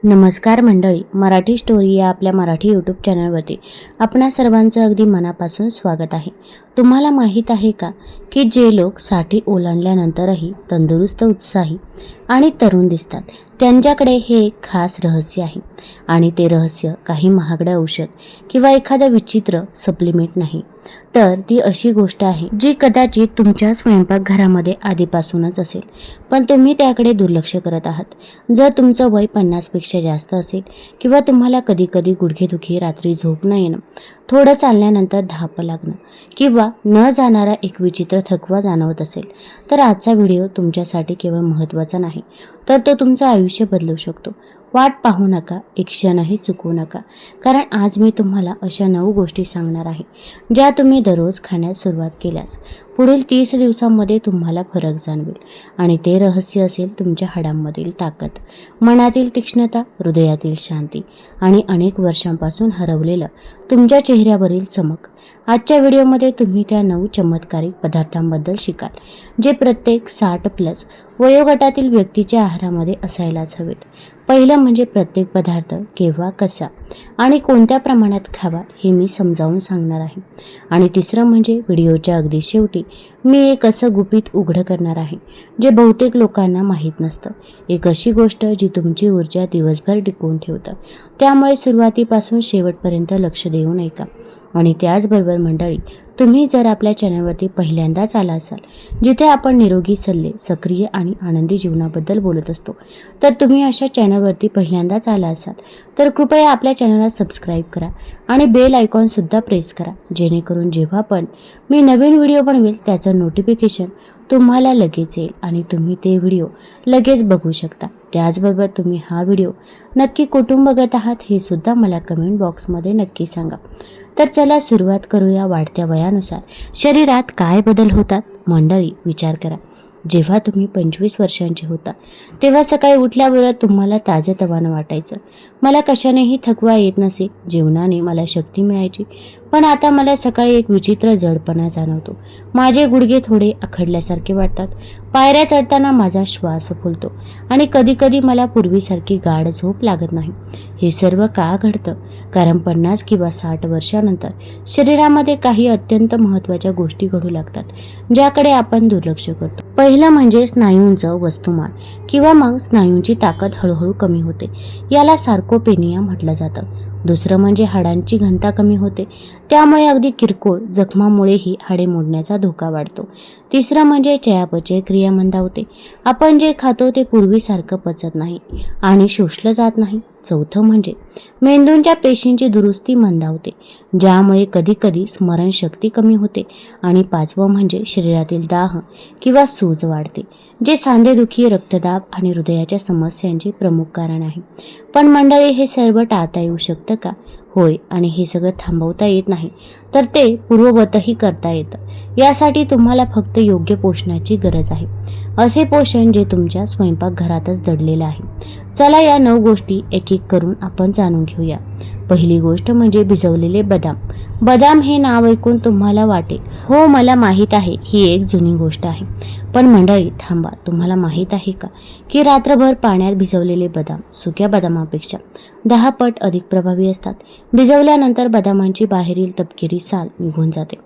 नमस्कार मंडळी, मराठी स्टोरी या आपल्या मराठी यूट्यूब चॅनलवरती आपणा सर्वांचं अगदी मनापासून स्वागत आहे. तुम्हाला माहीत आहे का की जे लोक 60 ओलांडल्यानंतरही तंदुरुस्त, उत्साही आणि तरुण दिसतात त्यांच्याकडे हे एक खास रहस्य आहे. आणि ते रहस्य काही महागडं औषध किंवा एखादं विचित्र सप्लिमेंट नाही, तर ती अशी गोष्ट आहे जी कदाचित तुमच्या स्वयंपाकघरामध्ये आधीपासूनच असेल, पण तुम्ही त्याकडे दुर्लक्ष करत आहात. जर तुमचं वय 50 पेक्षा जास्त असेल किंवा तुम्हाला कधीकधी गुडघेदुखी, रात्री झोप न येणं, थोडं चालल्यानंतर धाप लागणं किंवा न जाणारा एक विचित्र थकवा जाणवत असेल, तर आजचा व्हिडिओ तुमच्यासाठी केवळ महत्त्वाचा नाही, तर तो तुमचं आयुष्य बदलू शकतो. वाट पाहू नका, एक क्षणही चुकवू नका, कारण आज मी तुम्हाला अशा 9 गोष्टी सांगणार आहे ज्या तुम्ही दररोज खाण्यास सुरुवात केल्यास पुढील 30 दिवसांमध्ये तुम्हाला फरक जाणवेल. आणि ते रहस्य असेल तुमच्या हाडांमधील ताकद, मनातील तीक्ष्णता, हृदयातील शांती आणि अनेक वर्षांपासून हरवलेलं तुमच्या चेहऱ्यावरील चमक. आजच्या व्हिडिओमध्ये तुम्ही त्या 9 चमत्कारिक पदार्थांबद्दल शिकाल जे प्रत्येक 60+ वयोगटातील व्यक्तीच्या आहारामध्ये असायलाच हवेत. पहिलं म्हणजे प्रत्येक पदार्थ केव्हा, कसा आणि कोणत्या प्रमाणात खावा हे मी समजावून सांगणार आहे. आणि तिसरं म्हणजे व्हिडिओच्या अगदी शेवटी मी एक असं गुपित उघड करणार आहे जे बहुतेक लोकांना माहीत नसतं. एक अशी गोष्ट जी तुमची ऊर्जा दिवसभर टिकवून ठेवतं. त्यामुळे सुरुवातीपासून शेवटपर्यंत लक्ष देऊन ऐका. आणि त्याचबरोबर मंडळी, तुम्ही जर आपल्या चॅनलवरती पहिल्यांदाच आला असाल, जिथे आपण निरोगी सल्ले, सक्रिय आणि आनंदी जीवनाबद्दल बोलत असतो, तर तुम्ही अशा चॅनलवरती पहिल्यांदाच आला असाल तर कृपया आपल्या चॅनलला सबस्क्राईब करा आणि बेल आयकॉनसुद्धा प्रेस करा, जेणेकरून जेव्हा पण मी नवीन व्हिडिओ बनवेल त्याचं नोटिफिकेशन तुम्हाला लगेच येईल आणि तुम्ही ते व्हिडिओ लगेच बघू शकता. त्याचबरोबर तुम्ही हा व्हिडिओ नक्की कुठून बघत आहात हे सुद्धा मला कमेंट बॉक्समध्ये नक्की सांगा. तर चला सुरुवात करूया. वाढत्या वयानुसार शरीरात काय बदल होतात? मंडळी, विचार करा. जेव्हा तुम्ही 25 वर्षांचे होता तेव्हा सकाळी उठल्याबरोबर तुम्हाला ताजेतवानं वाटायचं. मला कशानेही थकवा येत नसे, जेवणाने मला शक्ती मिळायची. पण आता मला सकाळी एक विचित्र जडपणा जाणवतो. माझे गुडघे थोडे आखडल्यासारखे वाटतात, पायऱ्या चढताना माझा श्वास फुलतो आणि कधीकधी मला पूर्वीसारखी गाढ झोप लागत नाही. हे सर्व का घडतं? कारण 50 किंवा 60 वर्षानंतर शरीरामध्ये काही अत्यंत महत्त्वाच्या गोष्टी घडू लागतात ज्याकडे आपण दुर्लक्ष करतो. पहिलं म्हणजे स्नायूंचं वस्तुमान किंवा मग स्नायूंची ताकद हळूहळू कमी होते. याला सार्कोपेनिया म्हटलं जातं. दुसरं म्हणजे हाडांची घनता कमी होते, त्यामुळे अगदी किरकोळ जखमामुळेही हाडे मोडण्याचा धोका वाढतो. तिसरं म्हणजे चयापचय क्रिया मंदावते. आपण जे खातो ते पूर्वीसारखं पचत नाही आणि शोषलं जात नाही. चौथं म्हणजे मेंदूंच्या पेशींची दुरुस्ती मंदावते, ज्यामुळे कधीकधी स्मरणशक्ती कमी होते. आणि पाचवं म्हणजे शरीरातील दाह किंवा सूज वाढते, जे सांधेदुखी, रक्तदाब आणि हृदयाच्या समस्यांचे प्रमुख कारण आहे. पण मंडळी, हे सर्व टाळता येऊ शकतं का? होय, आणि हे सगळं थांबवता येत नाही, तर ते पूर्ववतही करता येतं. यासाठी तुम्हाला फक्त योग्य पोषणाची गरज आहे, असे पोषण जे तुमच्या स्वयंपाकघरातच दडलेलं आहे. चला या 9 गोष्टी एक एक करून आपण जाणून घेऊया. पहिली गोष्ट म्हणजे भिजवलेले बदाम. बदाम हे नाव ऐकून तुम्हाला वाटेल, हो मला माहीत आहे, ही एक जुनी गोष्ट आहे. पण मंडळी थांबा, तुम्हाला माहीत आहे का की रात्रभर पाण्यात भिजवलेले बदाम सुक्या बदामापेक्षा 10 पट अधिक प्रभावी असतात. भिजवल्यानंतर बदामांची बाहेरील तपकिरी साल निघून जाते,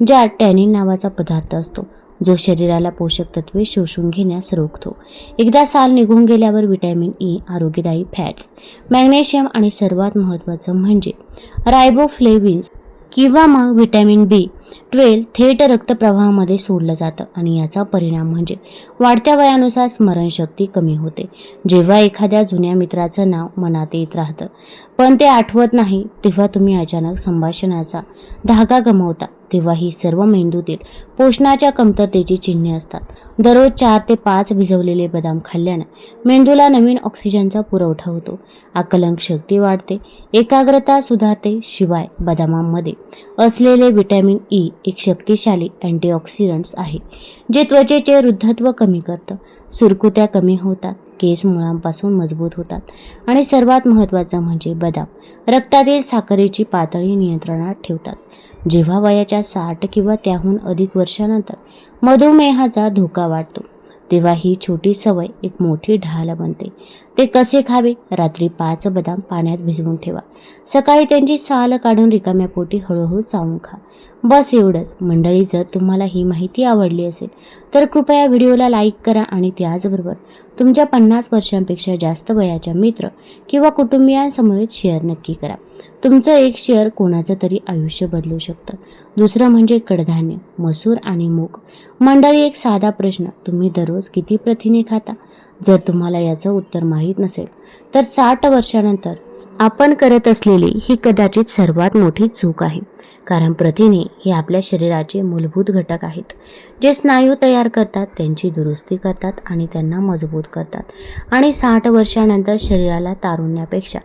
ज्यात टॅनिन नावाचा पदार्थ असतो जो शरीराला पोषक तत्वे शोषून घेण्यास रोखतो. एकदा साल निघून गेल्यावर व्हिटॅमिन ई, आरोग्यदायी फॅट्स, मॅग्नेशियम आणि सर्वात महत्त्वाचं म्हणजे रायबोफ्लेविन्स किंवा मग व्हिटॅमिन B12 थेट रक्तप्रवाहामध्ये सोडलं जातं. आणि याचा परिणाम म्हणजे वाढत्या वयानुसार स्मरणशक्ती कमी होते. जेव्हा एखाद्या जुन्या मित्राचं नाव मनात येत राहतं पण ते आठवत नाही, तेव्हा तुम्ही अचानक संभाषणाचा धागा गमावता. तेव्हा ही सर्व मेंदूतील पोषणाच्या कमतरतेची चिन्हे असतात. दररोज 4 ते 5 भिजवलेले बदाम खाल्ल्यानं मेंदूला नवीन ऑक्सिजनचा पुरवठा होतो, आकलन शक्ती वाढते, एकाग्रता सुधारते. शिवाय बदामांमध्ये असलेले व्हिटॅमिन ई एक शक्तिशाली अँटीऑक्सिडंट्स आहे जे त्वचेचे वृद्धत्व कमी करतं, सुरकुत्या कमी होतात, केस मुळांपासून मजबूत होतात. आणि सर्वात महत्त्वाचं म्हणजे बदाम रक्तातील साखरेची पातळी नियंत्रणात ठेवतात. जेव्हा वयाच्या 60 किंवा त्याहून अधिक वर्षानंतर मधुमेहाचा धोका वाढतो, तेव्हा ही छोटी सवय एक मोठी ढाल बनते. ते कसे खावे? रात्री 5 बदाम पाण्यात भिजवून ठेवा. सकाळी त्यांची साल काढून रिकाम्या पोटी हळूहळू चावून खा. बस एवढंच. मंडळी, जर तुम्हाला ही माहिती आवडली असेल तर कृपया व्हिडिओला लाईक करा आणि त्याचबरोबर तुमच्या 50 वर्षांपेक्षा जास्त वयाच्या मित्र किंवा कुटुंबियांसमवेत शेअर नक्की करा. तुमचं एक शेअर कोणाचं तरी आयुष्य बदलू शकतं. दुसरं म्हणजे कडधान्य, मसूर आणि मूग. मंडळी, एक साधा प्रश्न, तुम्ही दररोज किती प्रथिने खाता? जर तुम्हाला याचं उत्तर माहीत नसेल तर 60 वर्षानंतर आपण करत असलेली ही कदाचित सर्वात मोठी चूक आहे. कारण प्रथिने हे आपल्या शरीराचे मूलभूत घटक आहेत, जे स्नायू तयार करतात, त्यांची दुरुस्ती करतात आणि त्यांना मजबूत करतात. आणि 60 वर्षानंतर शरीराला तारुण्यापेक्षा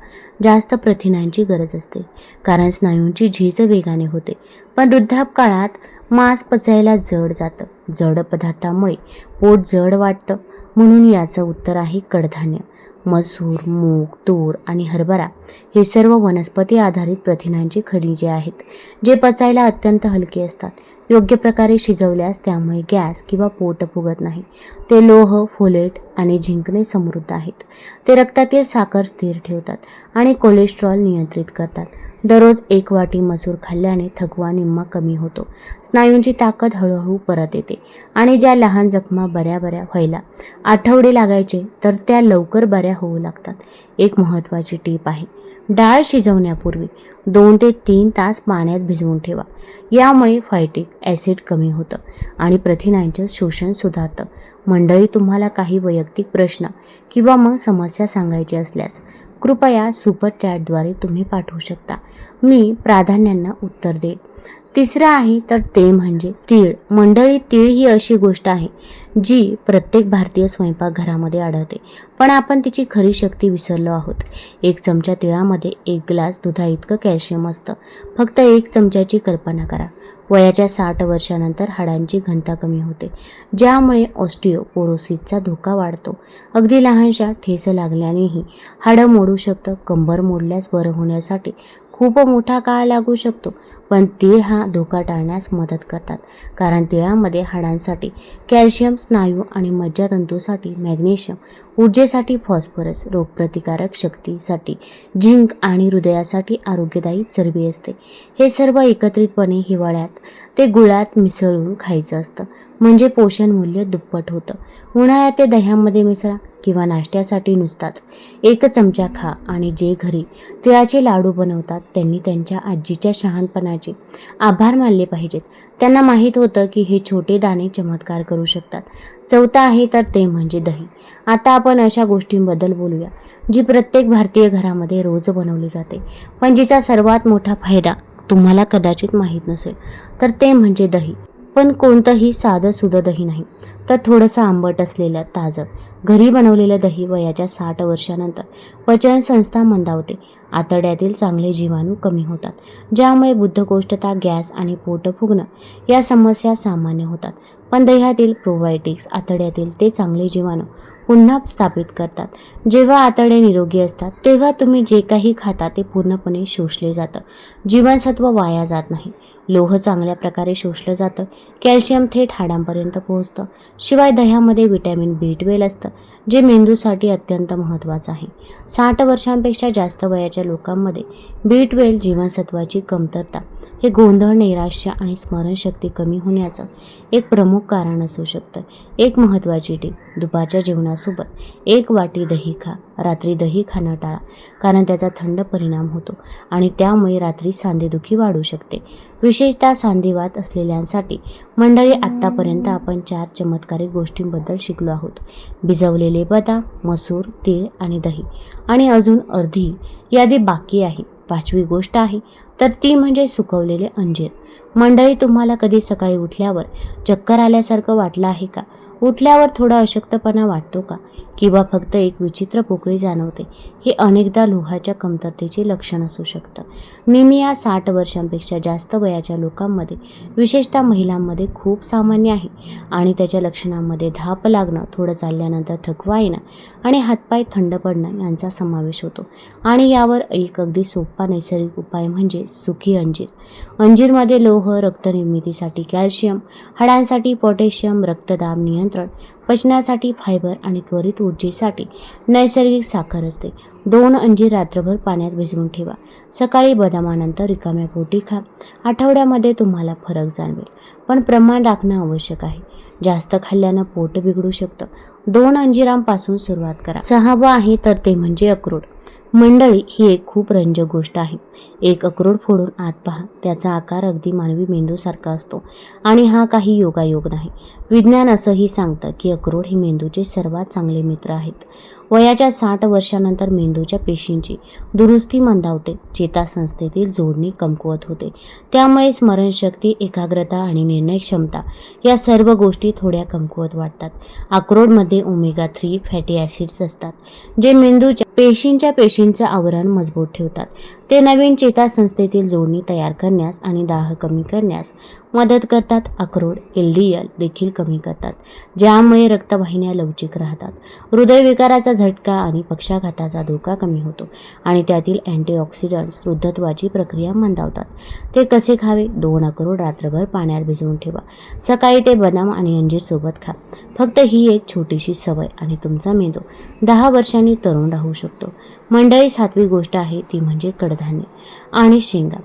जास्त प्रथिनांची गरज असते, कारण स्नायूंची झीज वेगाने होते. पण वृद्धापकाळात मांस पचायला जड जातं. जड पदार्थामुळे पोट जड वाटतं. म्हणून याचं उत्तर आहे कडधान्य. मसूर, मूग, तूर आणि हरभरा हे सर्व वनस्पती आधारित प्रथिनांची खनिजे आहेत, जे पचायला अत्यंत हलके असतात. योग्य प्रकारे शिजवल्यास त्यामुळे गॅस किंवा पोट फुगत नाही. ते लोह, फोलेट आणि झिंकने समृद्ध आहेत. ते रक्तातील साखर स्थिर ठेवतात आणि कोलेस्ट्रॉल नियंत्रित करतात. दररोज 1 वाटी मसूर खाल्ल्याने थकवा निम्मा कमी होतो. स्नायूंची ताकद हळूहळू परत येते आणि ज्या लहान जखमा बऱ्या व्हायला आठवडे लागायचे तर त्या लवकर बऱ्या होऊ लागतात. एक महत्त्वाची टीप आहे, डाळ शिजवण्यापूर्वी 2 ते 3 तास पाण्यात भिजवून ठेवा. यामुळे फायटिक ॲसिड कमी होतं आणि प्रथिनांचं शोषण सुधारतं. मंडळी, तुम्हाला काही वैयक्तिक प्रश्न किंवा मग समस्या सांगायची असल्यास कृपया सुपर चॅटद्वारे तुम्ही पाठवू शकता. मी प्राधान्यांना उत्तर देईल. तिसरं आहे तर ते म्हणजे तीळ. मंडळी, तीळ ही अशी गोष्ट आहे जी प्रत्येक भारतीय स्वयंपाकघरामध्ये आढळते, पण आपण तिची खरी शक्ती विसरलो आहोत. 1 चमचा तिळामध्ये 1 ग्लास दुधाइतकं कॅल्शियम असतं. फक्त 1 चमच्याची कल्पना करा. वयाच्या 60 वर्षानंतर हाडांची घनता कमी होते, ज्यामुळे ऑस्टिओपोरोसिसचा धोका वाढतो. अगदी लहानशा ठेस लागल्यानेही हाडं मोडू शकतं. कंबर मोडल्यास बरं होण्यासाठी खूप मोठा काळ लागू शकतो, पण तीळ हा धोका टाळण्यास मदत करतात. कारण तिळामध्ये हाडांसाठी कॅल्शियम, स्नायू आणि मज्जातंतूसाठी मॅग्नेशियम, ऊर्जेसाठी फॉस्फरस, रोगप्रतिकारक शक्तीसाठी झिंक आणि हृदयासाठी आरोग्यदायी चरबी असते. हे सर्व एकत्रितपणे हिवाळ्यात ते गुळात मिसळून खायचं असतं, म्हणजे पोषण मूल्य दुप्पट होतं. उन्हाळ्यात ते दह्यामध्ये मिसळा किंवा नाश्त्यासाठी नुसताच 1 चमचा खा. आणि जे घरी तिळाचे लाडू बनवतात त्यांनी त्यांच्या आजीच्या शहाणपणाचे आभार मानले पाहिजेत. त्यांना माहीत होतं की हे छोटे दाणे चमत्कार करू शकतात. चौथा आहे तर ते म्हणजे दही. आता आपण अशा गोष्टींबद्दल बोलूया जी प्रत्येक भारतीय घरामध्ये रोज बनवली जाते, पण जिचा सर्वात मोठा फायदा तुम्हाला कदाचित माहीत नसेल, तर ते म्हणजे दही. पण कोणतंही साधं सुधं दही नाही, तर थोडंसं आंबट असलेलं ताजं घरी बनवलेलं दही. वयाच्या 60 वर्षानंतर पचनसंस्था मंदावते. आतड्यातील चांगले जीवाणू कमी होतात, ज्यामुळे बद्धकोष्ठता, गॅस आणि पोट फुगणं या समस्या सामान्य होतात. पण दह्यातील प्रोबायोटिक्स आतड्यातील ते चांगले जीवाणू पुन्हा स्थापित करतात. जेव्हा आतडे निरोगी असतात तेव्हा तुम्ही जे काही खाता ते पूर्णपणे शोषले जातं. जीवनसत्व वाया जात नाही. लोह चांगल्या प्रकारे शोषलं जातं. कॅल्शियम थेट हाडांपर्यंत पोहोचतं. शिवाय दह्यामध्ये व्हिटॅमिन B12 असतं, जे मेंदूसाठी अत्यंत महत्त्वाचं आहे. 60 वर्षांपेक्षा जास्त वयाच्या लोकांमध्ये B12 जीवनसत्वाची कमतरता हे गोंधळ, नैराश्य आणि स्मरणशक्ती कमी होण्याचं एक प्रमुख कारण असू शकतं. एक महत्त्वाची टीप, दुपारच्या जेवणासोबत 1 वाटी दही खा. रात्री दही खाणं टाळा, कारण त्याचा थंड परिणाम होतो आणि त्यामुळे रात्री सांधेदुखी वाढू शकते, विशेषतः सांधिवात असलेल्यांसाठी. मंडळी, आत्तापर्यंत आपण 4 चमत्कारिक गोष्टींबद्दल शिकलो आहोत. भिजवलेले बदाम, मसूर, तीळ आणि दही. आणि अजून अर्धी यादी बाकी आहे. 5वी गोष्ट आहे तर ती म्हणजे सुकवलेले अंजीर. मंडळी, तुम्हाला कधी सकाळी उठल्यावर चक्कर आल्यासारखं वाटलं आहे का? उठल्यावर थोडा अशक्तपणा वाटतो का? किंवा फक्त एक विचित्र पोकळी जाणवते? हे अनेकदा लोहाच्या कमतरतेचे लक्षण असू शकतं. निमिया 60 वर्षांपेक्षा जास्त वयाच्या लोकांमध्ये, विशेषतः महिलांमध्ये खूप सामान्य आहे आणि त्याच्या लक्षणांमध्ये धाप लागणं, थोडं चालल्यानंतर थकवा येणं आणि हातपाय थंड पडणं यांचा समावेश होतो. आणि यावर एक अगदी सोपा नैसर्गिक उपाय म्हणजे सुकी अंजीर. अंजीरमध्ये लोह, रक्तनिर्मितीसाठी कॅल्शियम, हाडांसाठी पोटॅशियम, रक्तदाब नियंत्रण, पचनासाठी फायबर आणि त्वरित ऊर्जेसाठी नैसर्गिक साखर असते. 2 अंजीर रात्रभर पाण्यात भिजवून ठेवा. सकाळी बदामानंतर रिकाम्या पोटी खा. आठवड्यामध्ये तुम्हाला फरक जाणवेल, पण प्रमाण राखणं आवश्यक आहे. जास्त खाल्ल्यानं पोट बिघडू शकतं. 2 अंजिरांपासून सुरुवात करा. 6वं आहे तर ते म्हणजे अक्रोड. मंडळी, ही एक खूप रंजक गोष्ट आहे. एक अक्रोड फोडून आत पहा. त्याचा आकार अगदी मानवी मेंदूसारखा असतो आणि हा काही योगायोग नाही. विज्ञान असंही सांगतं की अक्रोड हे मेंदूचे सर्वात चांगले मित्र आहेत. वयाच्या 60 वर्षानंतर मेंदूच्या पेशींची दुरुस्ती मंदावते, चेतासंस्थेतील जोडणी कमकुवत होते. त्यामुळे स्मरणशक्ती, एकाग्रता आणि निर्णय क्षमता या सर्व गोष्टी थोड्या कमकुवत वाटतात. अक्रोडमध्ये ओमेगा 3 फॅटी ॲसिड्स असतात, जे मेंदूच्या पेशींचं आवरण मजबूत ठेवतात. ते नवीन चेतासंस्थेतील जोडणी तयार करण्यास आणि दाह कमी करण्यास मदत करतात. अक्रोड LDL देखील कमी करतात, ज्यामुळे रक्तवाहिन्या लवचिक राहतात. हृदयविकाराचा झटका आणि पक्षाघाताचा धोका कमी होतो आणि त्यातील अँटीऑक्सिडंट्स वृद्धत्वाची प्रक्रिया मंदावतात. ते कसे खावे? 2 अक्रोड रात्रभर पाण्यात भिजवून ठेवा. सकाळी ते बदाम आणि अंजीर सोबत खा. फक्त ही एक छोटीशी सवय आणि तुमचा मेंदू 10 वर्षांनी तरुण राहू शकतो. मंडळी, 7वी गोष्ट आहे ती म्हणजे कडधान्य आणि शेंगा.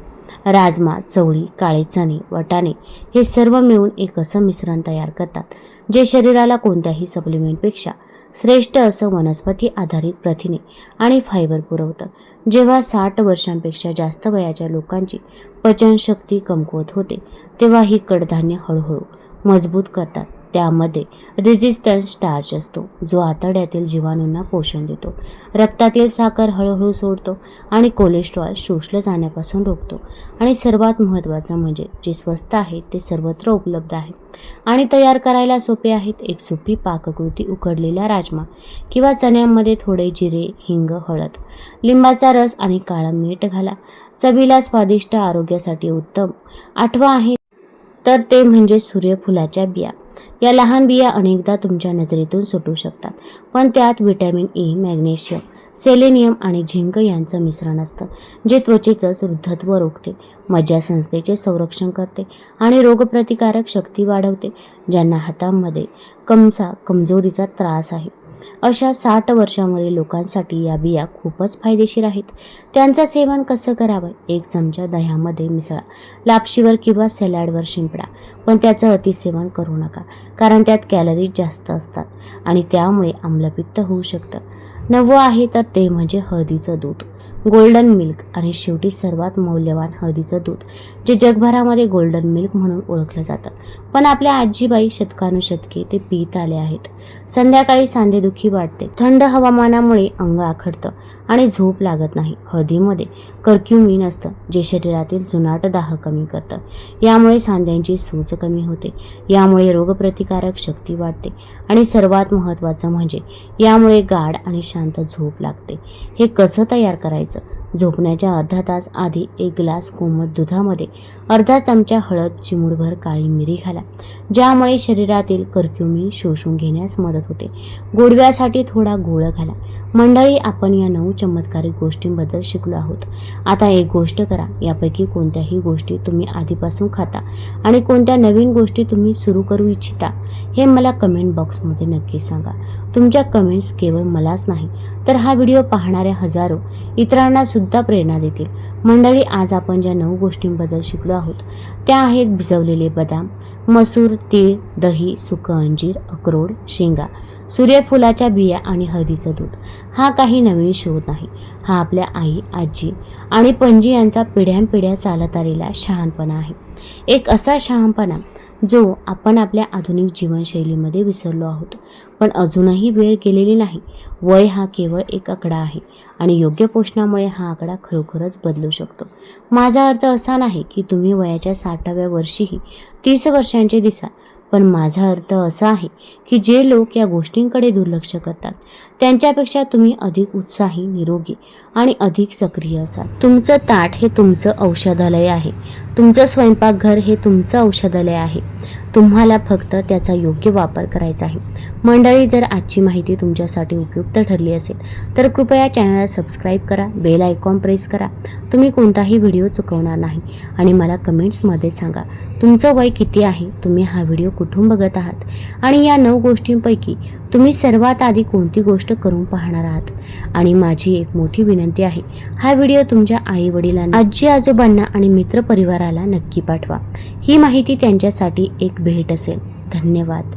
राजमा, चवळी, काळे चणे, वाटाणे हे सर्व मिळून एक असं मिश्रण तयार करतात जे शरीराला कोणत्याही सप्लिमेंटपेक्षा श्रेष्ठ असं वनस्पती आधारित प्रथिने आणि फायबर पुरवतं. जेव्हा 60 वर्षांपेक्षा जास्त वयाच्या लोकांची पचनशक्ती कमकुवत होते, तेव्हा ही कडधान्य हळूहळू मजबूत करतात. त्यामध्ये रेझिस्टंट स्टार्च असतो, जो आतड्यातील जीवाणूंना पोषण देतो, रक्तातील साखर हळूहळू सोडतो आणि कोलेस्ट्रॉल शोषलं जाण्यापासून रोखतो. आणि सर्वात महत्त्वाचं म्हणजे जे स्वस्त आहे ते सर्वत्र उपलब्ध आहे आणि तयार करायला सोपे आहेत. एक सोपी पाककृती: उकडलेला राजमा किंवा चण्यांमध्ये थोडे जिरे, हिंग, हळद, लिंबाचा रस आणि काळं मीठ घाला. चवीला स्वादिष्ट, आरोग्यासाठी उत्तम. 8वं आहे तर ते म्हणजे सूर्यफुलाच्या बिया. या लहान बिया अनेकदा तुमच्या नजरेतून सुटू शकतात, पण त्यात व्हिटॅमिन E, मॅग्नेशियम, सेलेनियम आणि झिंक यांचं मिश्रण असतं, जे त्वचेचं वृद्धत्व रोखते, मज्जासंस्थेचे संरक्षण करते आणि रोगप्रतिकारक शक्ती वाढवते. ज्यांना हातांमध्ये कमजोरीचा त्रास आहे, अशा 60 वर्षांवरील लोकांसाठी या बिया खूपच फायदेशीर आहेत. त्यांचं सेवन कसं करावं? 1 चमचा दह्यामध्ये मिसळा. लापशीवर किंवा सॅलडवर शिंपडा, पण त्याचं अतिसेवन करू नका, कारण त्यात कॅलरीज जास्त असतात आणि त्यामुळे आम्लपित्त होऊ शकतं. 9वं आहे तर ते म्हणजे हळदीचं दूध, गोल्डन मिल्क. आणि शेवटी सर्वात मौल्यवान, हळदीचं दूध, जे जगभरामध्ये गोल्डन मिल्क म्हणून ओळखलं जातं, पण आपल्या आजीबाई शतकानुशतके ते पीत आले आहेत. संध्याकाळी सांधेदुखी वाटते, थंड हवामानामुळे अंग आखडतं आणि झोप लागत नाही. हळदीमध्ये कर्क्युमिन असतं, जे शरीरातील जुनाट दाह कमी करतं. यामुळे सांध्यांची सूज कमी होते, यामुळे रोगप्रतिकारक शक्ती वाढते आणि सर्वात महत्त्वाचं म्हणजे यामुळे गाढ आणि शांत झोप लागते. हे कसं तयार करायचं? झोपण्याच्या अर्धा तास आधी 1 ग्लास कोमट दुधामध्ये अर्धा चमचा हळद, चिमूटभर काळी मिरी घाला, ज्यामुळे शरीरातील कर्क्युमिन शोषून घेण्यास मदत होते. गोडव्यासाठी थोडा गूळ घाला. मंडळी, आपण या 9 चमत्कारिक गोष्टींबद्दल शिकलो आहोत. आता एक गोष्ट करा, यापैकी कोणत्याही गोष्टी तुम्ही आधीपासून खाता आणि कोणत्या नवीन गोष्टी तुम्ही सुरू करू इच्छिता, हे मला कमेंट बॉक्समध्ये नक्की सांगा. तुमच्या कमेंट्स केवळ मलाच नाही, तर हा व्हिडिओ पाहणाऱ्या हजारो इतरांना सुद्धा प्रेरणा देतील. मंडळी, आज आपण ज्या 9 गोष्टींबद्दल शिकलो आहोत त्या आहेत भिजवलेले बदाम, मसूर, तीळ, दही, सुकं अंजीर, अक्रोड, शेंगा, सूर्यफुलाच्या बिया आणि हळदीचं दूध. हा काही नवीन शोध नाही, हा आपल्या आई, आजी आणि पणजी यांचा पिढ्यानपिढ्या चालत आलेला शहाणपणा आहे. एक असा शहाणपणा जो आपण आपल्या आधुनिक जीवनशैलीमध्ये विसरलो आहोत. पण अजूनही वेळ गेलेली नाही. वय हा केवळ एक आकडा आहे आणि योग्य पोषणामुळे हा आकडा खरोखरच बदलू शकतो. माझा अर्थ असा नाही की तुम्ही वयाच्या 60व्या वर्षीही 30 वर्षांचे दिसाल, पण माझा अर्थ असा आहे की जे लोक या गोष्टींकडे दुर्लक्ष करतात त्यांच्यापेक्षा तुम्ही अधिक उत्साही, निरोगी आणि अधिक सक्रिय असाल. तुमचं ताट हे तुमचं औषधालय आहे. तुमचं स्वयंपाकघर हे तुमचं औषधालय आहे. तुम्हाला फक्त त्याचा योग्य वापर करायचा आहे. मंडळी, जर आजची माहिती तुमच्यासाठी उपयुक्त ठरली असेल तर कृपया चॅनलला सबस्क्राईब करा, बेल आयकॉन प्रेस करा. तुम्ही कोणताही व्हिडिओ चुकवणार नाही. आणि मला कमेंट्समध्ये सांगा तुमचं वय किती आहे, तुम्ही हा व्हिडिओ कुठून बघत आहात आणि या 9 गोष्टींपैकी तुम्ही सर्वात आधी कोणती गोष्ट करून पाहणार आहात. आणि माझी एक मोठी विनंती आहे, हा व्हिडिओ तुमच्या आई-वडिलांना, आजी-आजोबांना आणि मित्रपरिवाराला नक्की पाठवा. ही माहिती त्यांच्यासाठी एक भेट असेल. धन्यवाद.